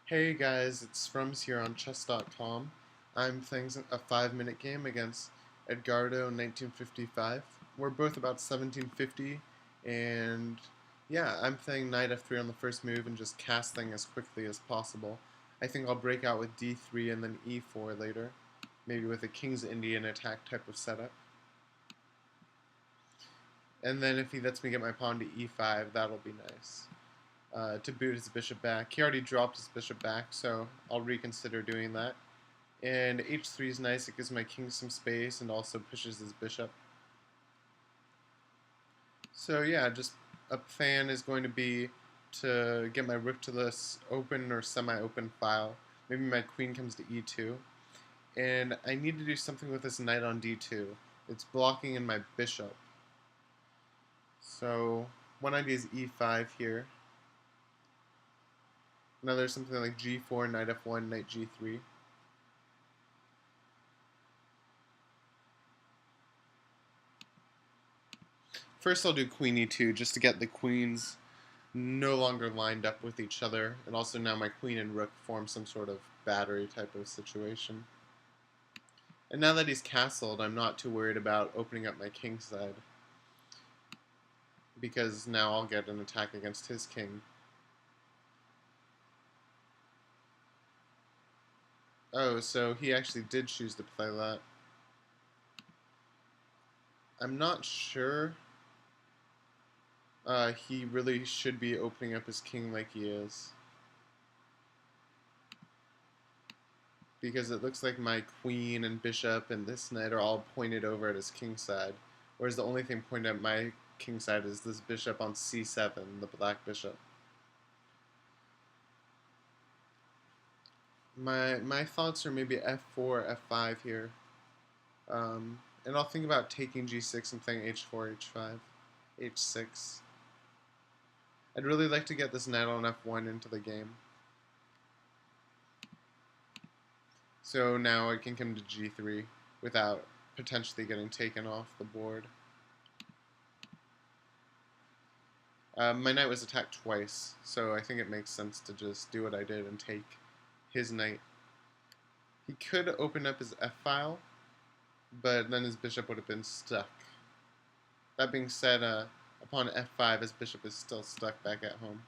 Hey guys, it's Sfrums here on chess.com. I'm playing a 5-minute game against Edgardo 1955. We're both about 1750, and yeah, I'm playing knight f3 on the first move and just castling as quickly as possible. I think I'll break out with d3 and then e4 later, maybe with a King's Indian attack type of setup. And then if he lets me get my pawn to e5, that'll be nice. To boot his bishop back. He already dropped his bishop back, so I'll reconsider doing that. And h3 is nice, it gives my king some space and also pushes his bishop. So yeah, just a plan is going to be to get my rook to this open or semi-open file. Maybe my queen comes to e2. And I need to do something with this knight on d2. It's blocking in my bishop. So one idea is e5 here. Now there's something like g4, knight f1, knight g3. First I'll do queen e2 just to get the queens no longer lined up with each other, and also now my queen and rook form some sort of battery type of situation. And now that he's castled, I'm not too worried about opening up my king side, because now I'll get an attack against his king. Oh, so he actually did choose to play that. I'm not sure he really should be opening up his king like he is, because it looks like my queen and bishop and this knight are all pointed over at his king side, whereas the only thing pointed at my king side is this bishop on c7, the black bishop. My thoughts are maybe f4, f5 here, and I'll think about taking g6 and playing h4, h5, h6. I'd really like to get this knight on f1 into the game. So now I can come to g3 without potentially getting taken off the board. My knight was attacked twice, so I think it makes sense to just do what I did and take his knight. He could open up his f-file, but then his bishop would have been stuck. That being said, upon f5, his bishop is still stuck back at home.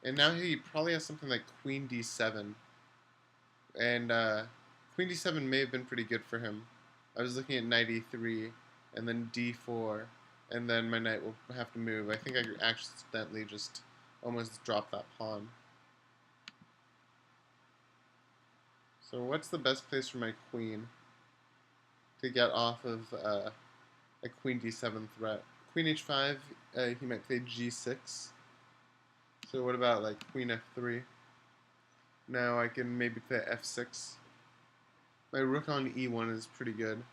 And now he probably has something like queen d7. And queen d7 may have been pretty good for him. I was looking at knight e3, and then d4, and then my knight will have to move. I think I accidentally just almost dropped that pawn. So what's the best place for my queen to get off of a queen d7 threat? Queen h5, he might play g6. So what about like queen f3? Now I can maybe play f6. My rook on e1 is pretty good.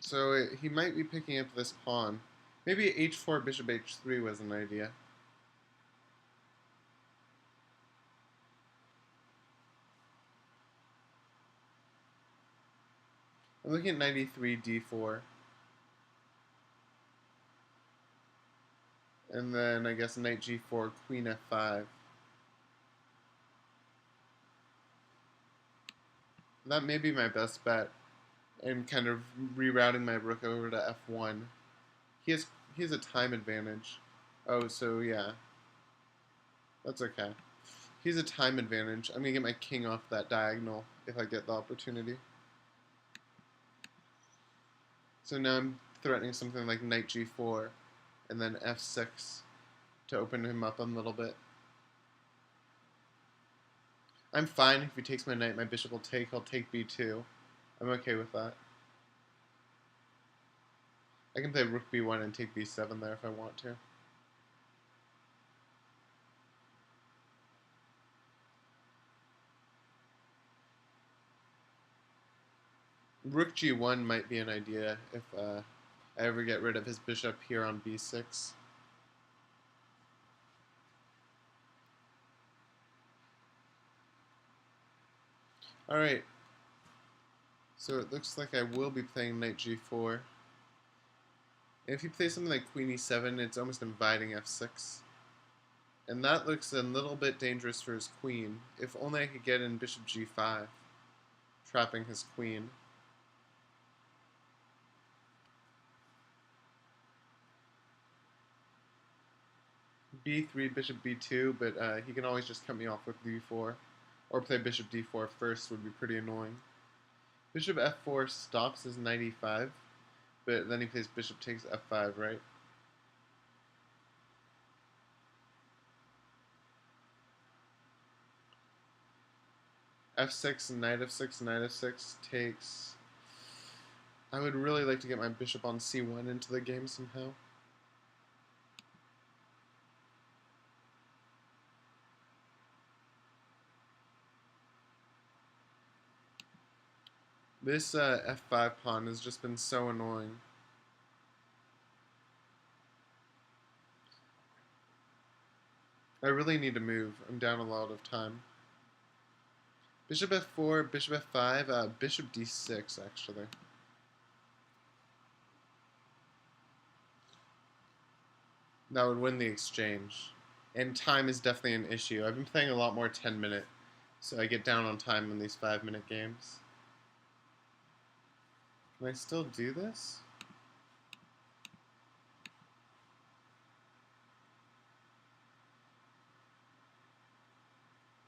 So he might be picking up this pawn. Maybe h4, bishop h3 was an idea. I'm looking at knight e3, d4. And then I guess knight g4, queen f5. That may be my best bet, and kind of rerouting my rook over to f1. He has a time advantage. Oh, so yeah. That's okay. He has a time advantage. I'm going to get my king off that diagonal if I get the opportunity. So now I'm threatening something like knight g4 and then f6 to open him up a little bit. I'm fine if he takes my knight, my bishop will take, I'll take b2. I'm okay with that. I can play rook b1 and take b7 there if I want to. Rook g1 might be an idea if I ever get rid of his bishop here on b6. Alright, so it looks like I will be playing knight g4. And if you play something like queen e7, it's almost inviting f6. And that looks a little bit dangerous for his queen. If only I could get in bishop g5, trapping his queen. b3, bishop b2, but he can always just cut me off with d4. Or play bishop d4 first would be pretty annoying. Bishop f4 stops his knight e5, but then he plays bishop takes f5, right? f6, knight f6, knight f6 takes... I would really like to get my bishop on c1 into the game somehow. This f5 pawn has just been so annoying. I really need to move. I'm down a lot of time. Bishop f4, bishop f5, bishop d6 actually. That would win the exchange. And time is definitely an issue. I've been playing a lot more 10-minute, so I get down on time in these 5-minute games. Can I still do this?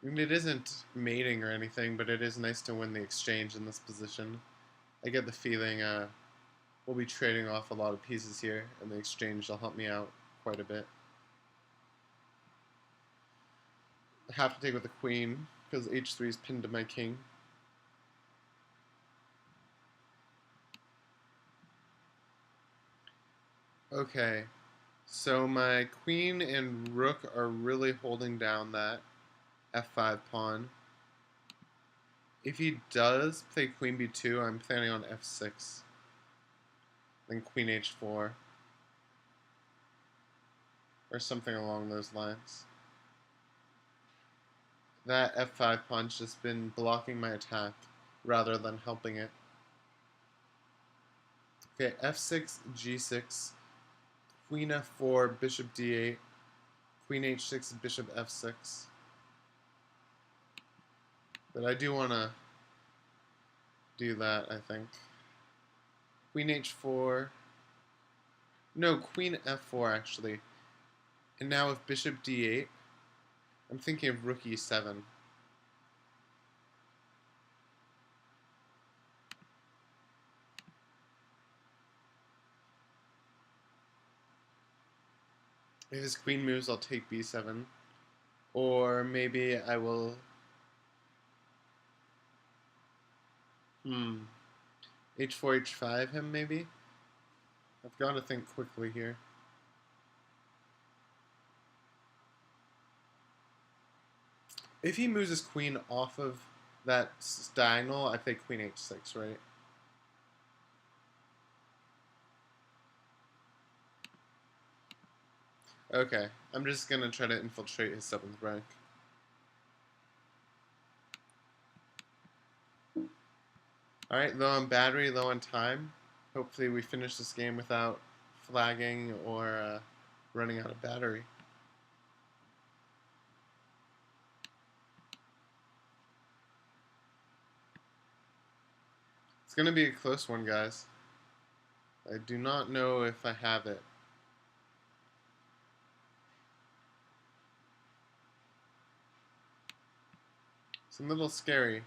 I mean, it isn't mating or anything, but it is nice to win the exchange in this position. I get the feeling we'll be trading off a lot of pieces here, and the exchange will help me out quite a bit. I have to take with the queen, because h3 is pinned to my king. Okay, so my queen and rook are really holding down that f5 pawn. If he does play queen b2, I'm planning on f6. Then queen h4. Or something along those lines. That f5 pawn's just been blocking my attack rather than helping it. Okay, f6, g6, queen f4, bishop d8, queen h6, bishop f6. But I do want to do that, I think. Queen h4. No, queen f4 actually. And now with bishop d8, I'm thinking of rook e7. If his queen moves, I'll take b7. Or maybe I will... h4, h5 him, maybe? I've got to think quickly here. If he moves his queen off of that diagonal, I play queen h6, right? Okay, I'm just going to try to infiltrate his 7th rank. Alright, low on battery, low on time. Hopefully we finish this game without flagging or running out of battery. It's going to be a close one, guys. I do not know if I have it. It's a little scary.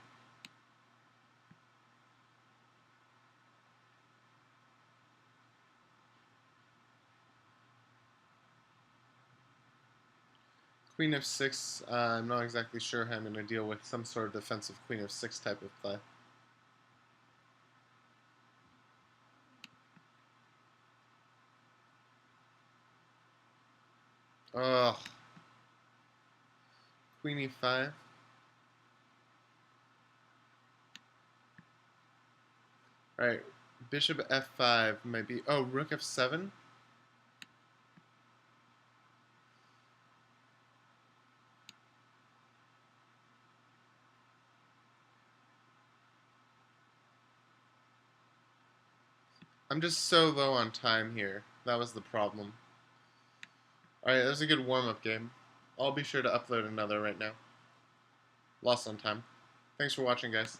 Queen f6, I'm not exactly sure how I'm going to deal with some sort of defensive queen f6 type of play. Ugh. Queen e5. Alright, bishop f5 might be... Oh, rook f7? I'm just so low on time here. That was the problem. Alright, that was a good warm-up game. I'll be sure to upload another right now. Lost on time. Thanks for watching, guys.